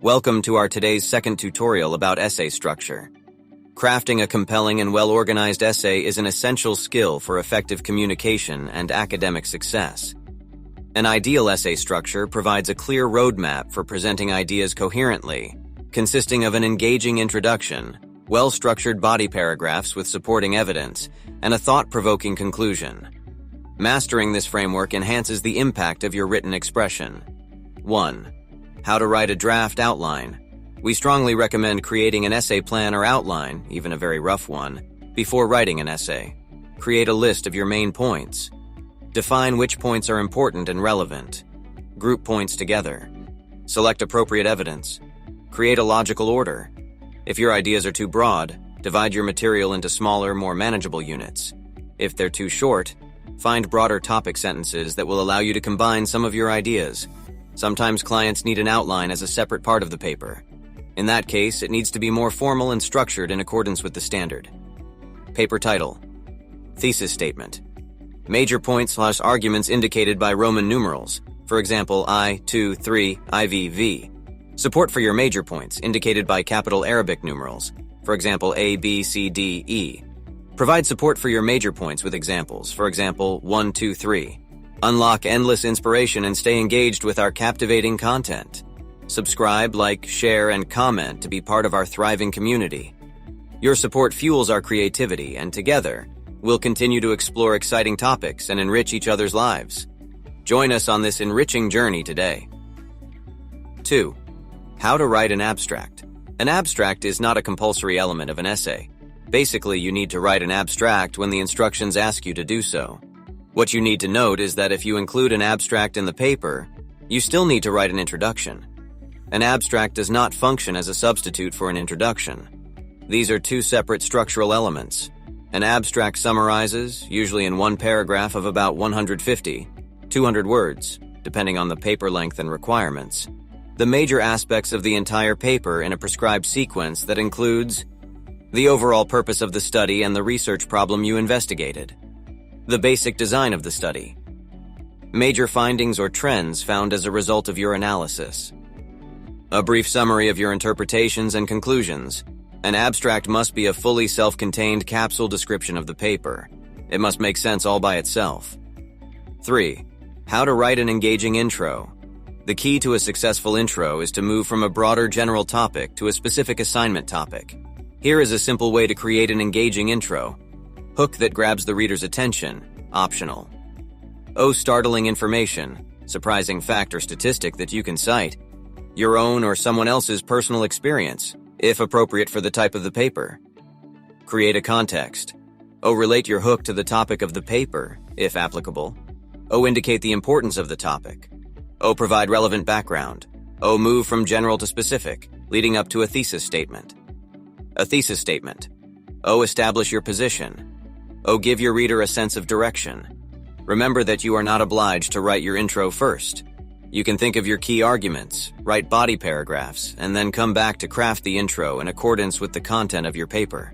Welcome to our today's second tutorial about essay structure. Crafting a compelling and well-organized essay is an essential skill for effective communication and academic success. An ideal essay structure provides a clear roadmap for presenting ideas coherently, consisting of an engaging introduction, well-structured body paragraphs with supporting evidence, and a thought-provoking conclusion. Mastering this framework enhances the impact of your written expression. 1. How to write a draft outline. We strongly recommend creating an essay plan or outline, even a very rough one, before writing an essay. Create a list of your main points. Define which points are important and relevant. Group points together. Select appropriate evidence. Create a logical order. If your ideas are too broad, divide your material into smaller, more manageable units. If they're too short, find broader topic sentences that will allow you to combine some of your ideas. Sometimes clients need an outline as a separate part of the paper. In that case, it needs to be more formal and structured in accordance with the standard. Paper title. Thesis statement. Major points/arguments indicated by Roman numerals. For example, I, 2, 3, IV, V. Support for your major points indicated by capital Arabic numerals. For example, A, B, C, D, E. Provide support for your major points with examples. For example, 1, 2, 3. Unlock endless inspiration and stay engaged with our captivating content. Subscribe, like, share, and comment to be part of our thriving community. Your support fuels our creativity, and together, we'll continue to explore exciting topics and enrich each other's lives. Join us on this enriching journey today. 2. How to write an abstract. An abstract is not a compulsory element of an essay. Basically, you need to write an abstract when the instructions ask you to do so. What you need to note is that if you include an abstract in the paper, you still need to write an introduction. An abstract does not function as a substitute for an introduction. These are two separate structural elements. An abstract summarizes, usually in one paragraph of about 150, 200 words, depending on the paper length and requirements, the major aspects of the entire paper in a prescribed sequence that includes the overall purpose of the study and the research problem you investigated, the basic design of the study, major findings or trends found as a result of your analysis, a brief summary of your interpretations and conclusions. An abstract must be a fully self-contained capsule description of the paper. It must make sense all by itself. 3. How to write an engaging intro. The key to a successful intro is to move from a broader general topic to a specific assignment topic. Here is a simple way to create an engaging intro. Hook that grabs the reader's attention, optional. Startling information, surprising fact or statistic that you can cite. Your own or someone else's personal experience, if appropriate for the type of the paper. Create a context. Relate your hook to the topic of the paper, if applicable. Indicate the importance of the topic. Provide relevant background. Move from general to specific, leading up to a thesis statement. A thesis statement. Establish your position. Give your reader a sense of direction. Remember that you are not obliged to write your intro first. You can think of your key arguments, write body paragraphs, and then come back to craft the intro in accordance with the content of your paper.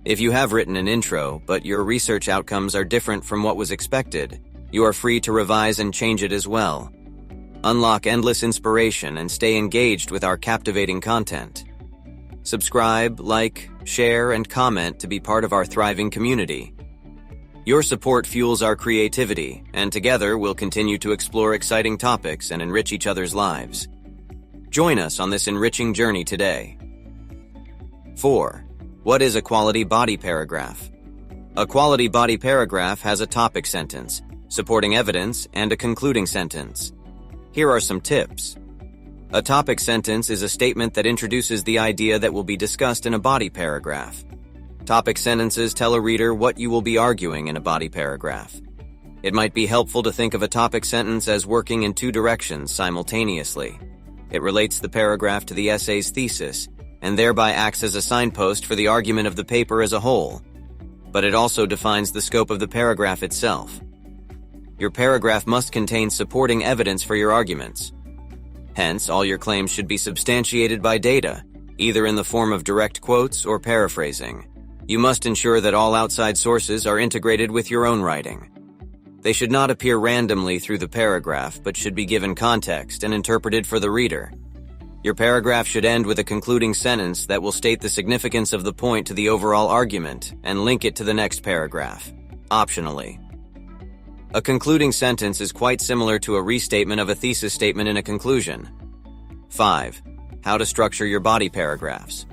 If you have written an intro, but your research outcomes are different from what was expected, you are free to revise and change it as well. Unlock endless inspiration and stay engaged with our captivating content. Subscribe, like, share, and comment to be part of our thriving community. Your support fuels our creativity, and together we'll continue to explore exciting topics and enrich each other's lives. Join us on this enriching journey today. 4. What is a quality body paragraph? A quality body paragraph has a topic sentence, supporting evidence, and a concluding sentence. Here are some tips. A topic sentence is a statement that introduces the idea that will be discussed in a body paragraph. Topic sentences tell a reader what you will be arguing in a body paragraph. It might be helpful to think of a topic sentence as working in two directions simultaneously. It relates the paragraph to the essay's thesis, and thereby acts as a signpost for the argument of the paper as a whole. But it also defines the scope of the paragraph itself. Your paragraph must contain supporting evidence for your arguments. Hence, all your claims should be substantiated by data, either in the form of direct quotes or paraphrasing. You must ensure that all outside sources are integrated with your own writing. They should not appear randomly through the paragraph, but should be given context and interpreted for the reader. Your paragraph should end with a concluding sentence that will state the significance of the point to the overall argument and link it to the next paragraph, optionally. A concluding sentence is quite similar to a restatement of a thesis statement in a conclusion. 5. How to structure your body paragraphs.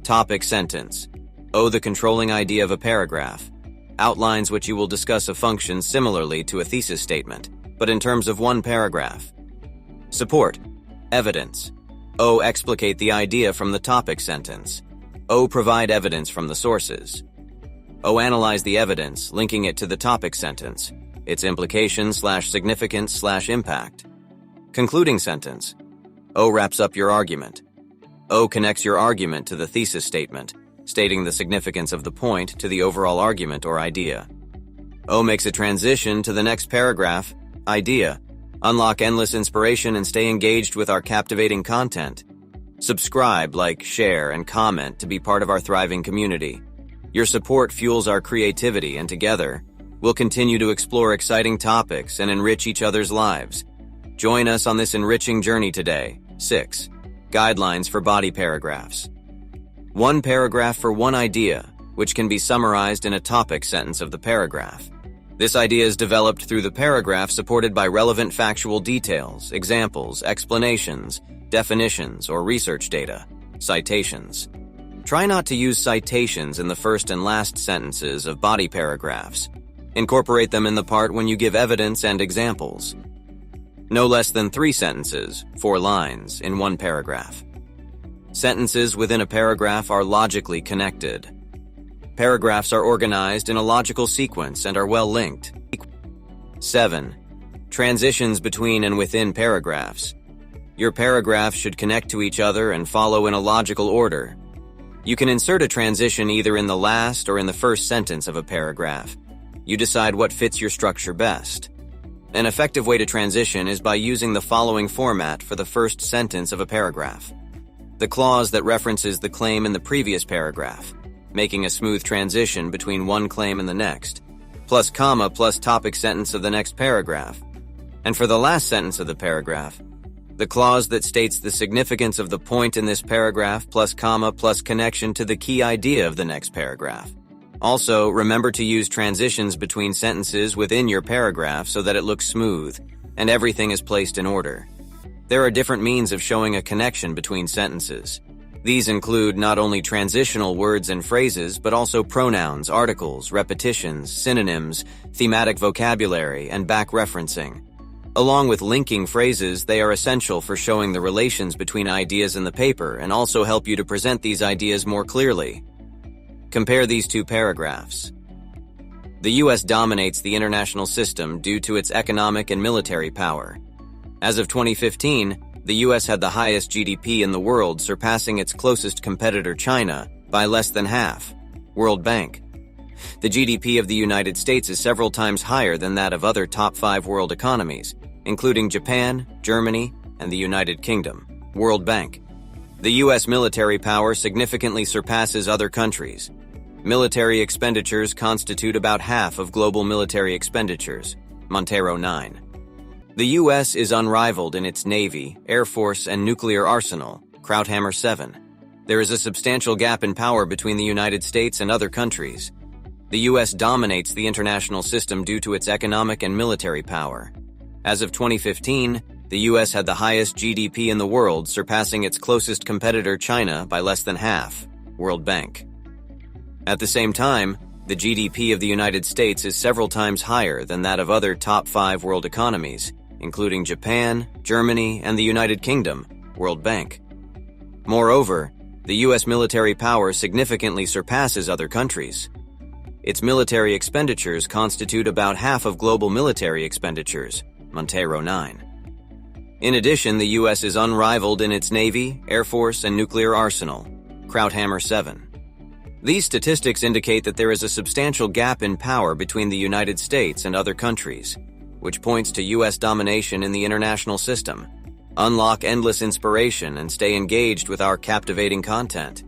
Topic sentence. The controlling idea of a paragraph. Outlines which you will discuss a function similarly to a thesis statement, but in terms of one paragraph. Support. Evidence. Explicate the idea from the topic sentence. Provide evidence from the sources. Analyze the evidence, linking it to the topic sentence, its implication/significance/impact. Concluding sentence. Wraps up your argument. Connects your argument to the thesis statement, stating the significance of the point to the overall argument or idea. Makes a transition to the next paragraph, idea. Unlock endless inspiration and stay engaged with our captivating content. Subscribe, like, share, and comment to be part of our thriving community. Your support fuels our creativity, and together, we'll continue to explore exciting topics and enrich each other's lives. Join us on this enriching journey today. 6. Guidelines for body paragraphs. One paragraph for one idea, which can be summarized in a topic sentence of the paragraph. This idea is developed through the paragraph supported by relevant factual details, examples, explanations, definitions, or research data, citations. Try not to use citations in the first and last sentences of body paragraphs. Incorporate them in the part when you give evidence and examples. No less than 3 sentences, 4 lines, in one paragraph. Sentences within a paragraph are logically connected. Paragraphs are organized in a logical sequence and are well linked. 7. Transitions between and within paragraphs. Your paragraphs should connect to each other and follow in a logical order. You can insert a transition either in the last or in the first sentence of a paragraph. You decide what fits your structure best. An effective way to transition is by using the following format for the first sentence of a paragraph. The clause that references the claim in the previous paragraph, making a smooth transition between one claim and the next, plus comma plus topic sentence of the next paragraph. And for the last sentence of the paragraph, the clause that states the significance of the point in this paragraph plus comma plus connection to the key idea of the next paragraph. Also, remember to use transitions between sentences within your paragraph so that it looks smooth and everything is placed in order. There are different means of showing a connection between sentences. These include not only transitional words and phrases, but also pronouns, articles, repetitions, synonyms, thematic vocabulary, and back-referencing. Along with linking phrases, they are essential for showing the relations between ideas in the paper and also help you to present these ideas more clearly. Compare these 2 paragraphs. The U.S. dominates the international system due to its economic and military power. As of 2015, the U.S. had the highest GDP in the world, surpassing its closest competitor China by less than half. World Bank. The GDP of the United States is several times higher than that of other top 5 world economies, including Japan, Germany, and the United Kingdom. World Bank. The U.S. military power significantly surpasses other countries. Military expenditures constitute about half of global military expenditures. Montero 9. The U.S. is unrivaled in its Navy, Air Force, and nuclear arsenal. Krauthammer 7. There is a substantial gap in power between the United States and other countries. The U.S. dominates the international system due to its economic and military power. As of 2015, the U.S. had the highest GDP in the world, surpassing its closest competitor China by less than half. World Bank. At the same time, the GDP of the United States is several times higher than that of other top 5 world economies, including Japan, Germany, and the United Kingdom. World Bank. Moreover, the U.S. military power significantly surpasses other countries. Its military expenditures constitute about half of global military expenditures. Montero 9. In addition, the U.S. is unrivaled in its Navy, Air Force, and nuclear arsenal. Krauthammer 7. These statistics indicate that there is a substantial gap in power between the United States and other countries, which points to U.S. domination in the international system. Unlock endless inspiration and stay engaged with our captivating content.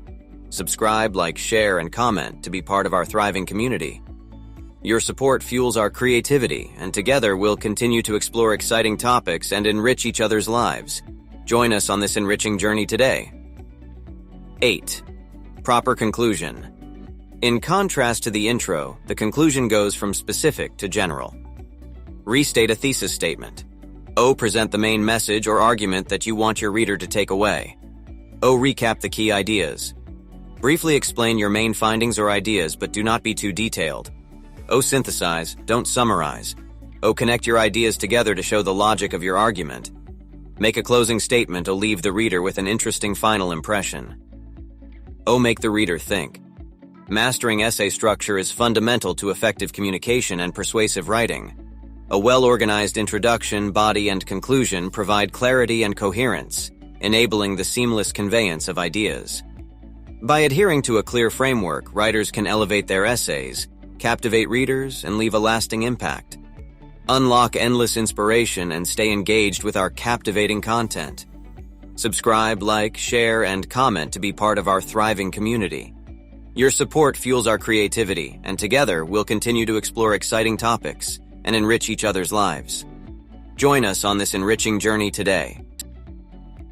Subscribe, like, share, and comment to be part of our thriving community. Your support fuels our creativity, and together we'll continue to explore exciting topics and enrich each other's lives. Join us on this enriching journey today. 8. Proper conclusion. In contrast to the intro, the conclusion goes from specific to general. Restate a thesis statement. O. Present the main message or argument that you want your reader to take away. O. Recap the key ideas. Briefly explain your main findings or ideas, but do not be too detailed. O. Synthesize, don't summarize. O. Connect your ideas together to show the logic of your argument. Make a closing statement or leave the reader with an interesting final impression. O. Make the reader think. Mastering essay structure is fundamental to effective communication and persuasive writing. A well-organized introduction, body, and conclusion provide clarity and coherence, enabling the seamless conveyance of ideas. By adhering to a clear framework, writers can elevate their essays, captivate readers, and leave a lasting impact. Unlock endless inspiration and stay engaged with our captivating content. Subscribe, like, share, and comment to be part of our thriving community. Your support fuels our creativity, and together we'll continue to explore exciting topics and enrich each other's lives. Join us on this enriching journey today.